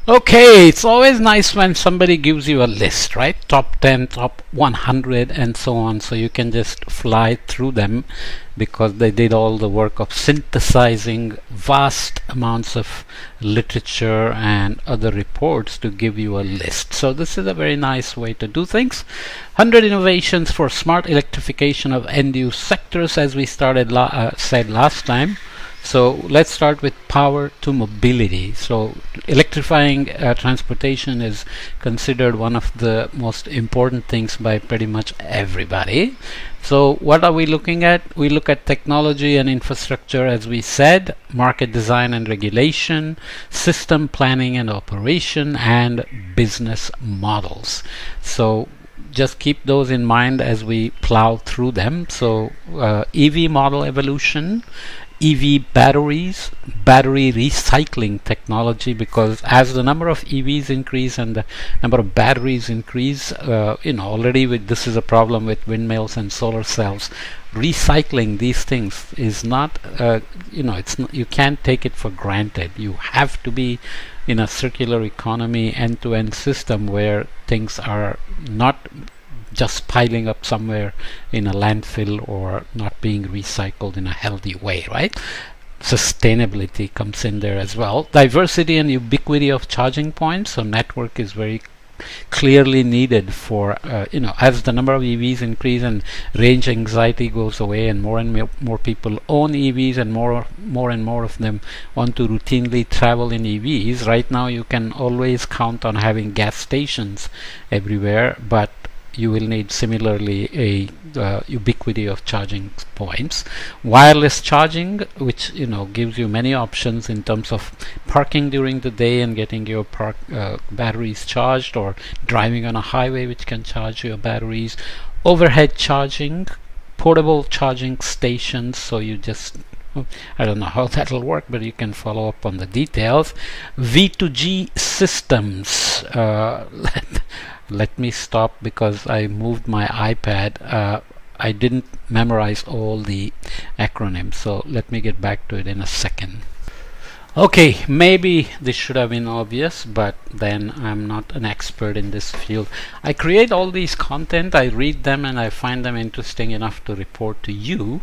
Okay, it's always nice when somebody gives you a list, right? Top 10, top 100, and so on. So you can just fly through them because they did all the work of synthesizing vast amounts of literature and other reports to give you a list. So this is a very nice way to do things. 100 innovations for smart electrification of end-use sectors, as we said last time. So let's start with power to mobility. So electrifying transportation is considered one of the most important things by pretty much everybody. So what are we looking at? We look at technology and infrastructure, as we said, market design and regulation, system planning and operation, and business models. So just keep those in mind as we plow through them. So EV model evolution, EV batteries, battery recycling technology, because as the number of EVs increase and the number of batteries increase, already this is a problem with windmills and solar cells. Recycling these things is not, you can't take it for granted. You have to be in a circular economy, end-to-end system where things are not just piling up somewhere in a landfill or not being recycled in a healthy way, right? Sustainability comes in there as well. Diversity and ubiquity of charging points. So network is very clearly needed for as the number of EVs increase and range anxiety goes away and more people own EVs and more and more of them want to routinely travel in EVs. Right now you can always count on having gas stations everywhere, but you will need similarly a ubiquity of charging points. Wireless charging, which gives you many options in terms of parking during the day and getting your batteries charged, or driving on a highway which can charge your batteries. Overhead charging, portable charging stations, so you just I don't know how that'll work, but you can follow up on the details. V2G systems. Let me stop because I moved my iPad. I didn't memorize all the acronyms, so let me get back to it in a second. Okay, maybe this should have been obvious, but then I'm not an expert in this field. I create all these content, I read them, and I find them interesting enough to report to you.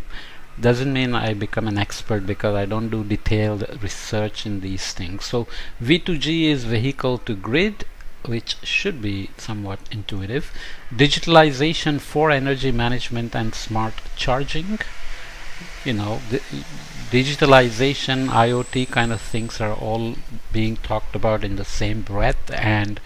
Doesn't mean I become an expert because I don't do detailed research in these things. So V2G is vehicle to grid, which should be somewhat intuitive. Digitalization for energy management and smart charging. The digitalization, IoT kind of things are all being talked about in the same breath, and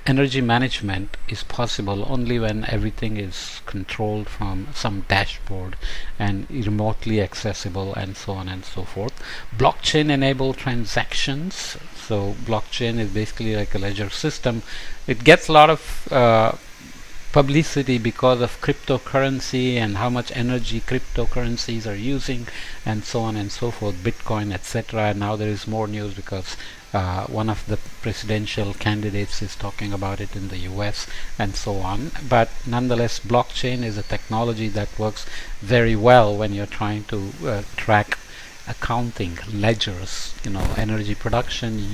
energy management is possible only when everything is controlled from some dashboard and remotely accessible, and so on and so forth. Blockchain enabled transactions. So blockchain is basically like a ledger system. It gets a lot of publicity because of cryptocurrency and how much energy cryptocurrencies are using, and so on and so forth, Bitcoin, etc. And now there is more news because one of the presidential candidates is talking about it in the US, and so on. But nonetheless, blockchain is a technology that works very well when you're trying to track accounting, ledgers, energy production,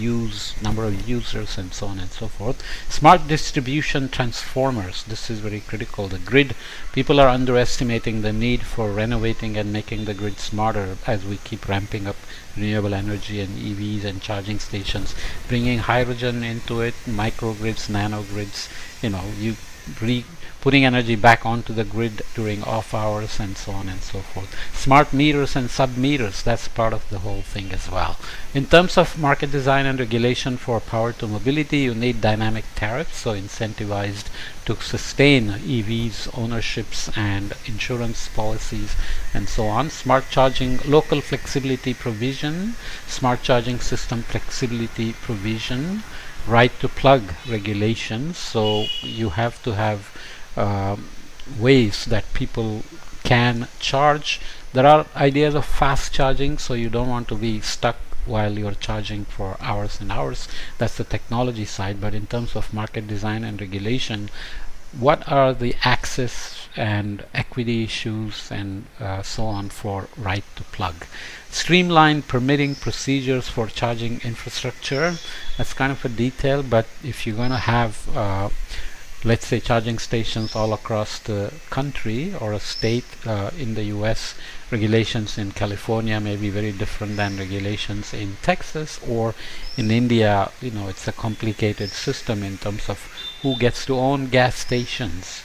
number of users, and so on and so forth. Smart distribution transformers. This is very critical. The grid, people are underestimating the need for renovating and making the grid smarter as we keep ramping up renewable energy and EVs and charging stations, bringing hydrogen into it, microgrids, nanogrids, putting energy back onto the grid during off hours, and so on and so forth. Smart meters and sub-meters, that's part of the whole thing as well. In terms of market design and regulation for power to mobility, you need dynamic tariffs, so incentivized to sustain EVs, ownerships, and insurance policies, and so on. Smart charging, local flexibility provision, smart charging system flexibility provision, right to plug regulations, so you have to have ways that people can charge. There are ideas of fast charging, so you don't want to be stuck while you're charging for hours and hours. That's the technology side. But in terms of market design and regulation, what are the access and equity issues and so on for right to plug. Streamline permitting procedures for charging infrastructure. That's kind of a detail, but if you're going to have let's say charging stations all across the country or a state in the US, regulations in California may be very different than regulations in Texas, or in India, it's a complicated system in terms of who gets to own gas stations.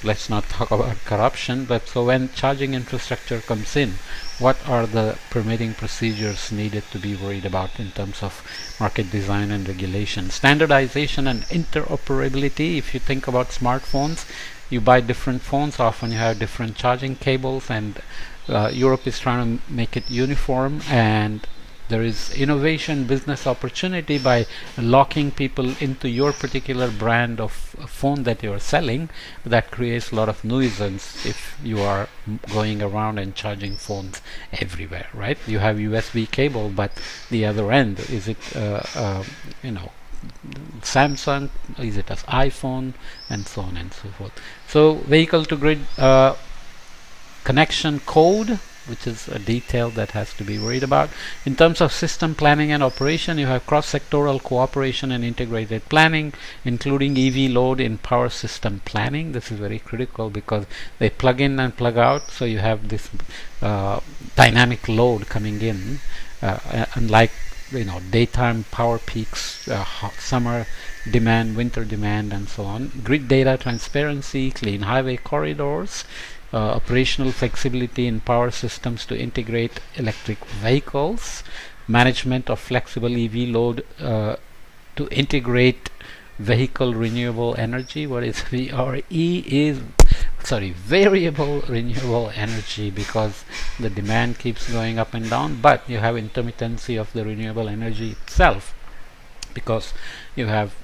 Let's not talk about corruption, but so when charging infrastructure comes in, what are the permitting procedures needed to be worried about in terms of market design and regulation? Standardization and interoperability. If you think about smartphones, you buy different phones, often you have different charging cables, and Europe is trying to make it uniform, and there is innovation business opportunity by locking people into your particular brand of phone that you are selling. That creates a lot of nuisance if you are going around and charging phones everywhere, right? You have USB cable, but the other end, is it Samsung, is it an iPhone, and so on and so forth. So vehicle to grid connection code, which is a detail that has to be worried about. In terms of system planning and operation, you have cross-sectoral cooperation and integrated planning, including EV load in power system planning. This is very critical because they plug in and plug out, so you have this dynamic load coming in, unlike daytime power peaks, summer demand, winter demand, and so on. Grid data transparency, clean highway corridors, operational flexibility in power systems to integrate electric vehicles, management of flexible EV load to integrate vehicle renewable energy. What is VRE? Is variable renewable energy, because the demand keeps going up and down, but you have intermittency of the renewable energy itself, because you have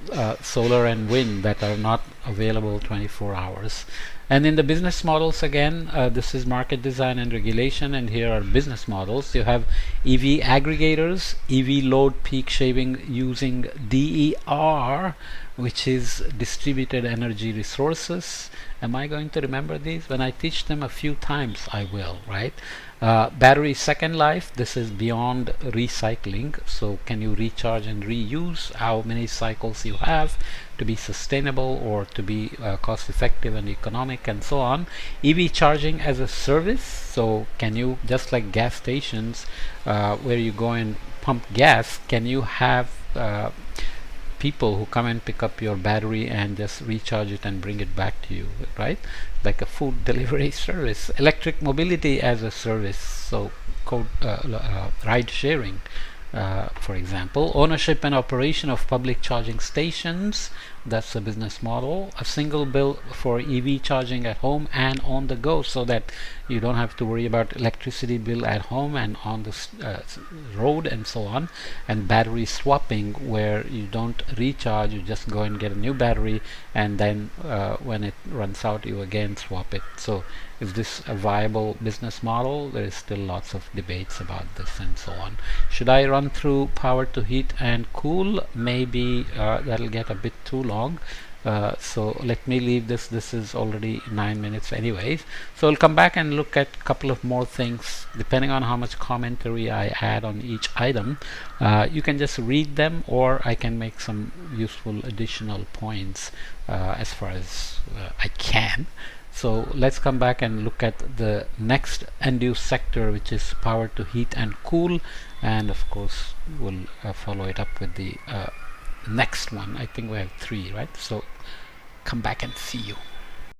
solar and wind that are not available 24 hours. And in the business models, again, this is market design and regulation, and here are business models. You have EV aggregators, EV load peak shaving using DER, which is distributed energy resources. Am I going to remember these? When I teach them a few times, I will, right? Battery second life, this is beyond recycling. So can you recharge and reuse? How many cycles you have to be sustainable or to be cost effective and economic, and so on. EV charging as a service. So can you, just like gas stations where you go and pump gas, can you have people who come and pick up your battery and just recharge it and bring it back to you, right? Like a food delivery service. Electric mobility as a service, so ride sharing, for example. Ownership and operation of public charging stations, that's a business model. A single bill for EV charging at home and on the go, so that you don't have to worry about electricity bill at home and on the road and so on. And battery swapping, where you don't recharge, you just go and get a new battery, and then when it runs out, you again swap it. So is this a viable business model? There is still lots of debates about this and so on. Should I run through power to heat and cool? Maybe that'll get a bit too long. So let me leave this. This is already 9 minutes anyways. So I'll come back and look at a couple of more things depending on how much commentary I add on each item. You can just read them, or I can make some useful additional points as far as I can. So let's come back and look at the next end-use sector, which is power to heat and cool, and of course we'll follow it up with the next one. I think we have 3, right? So come back and see you.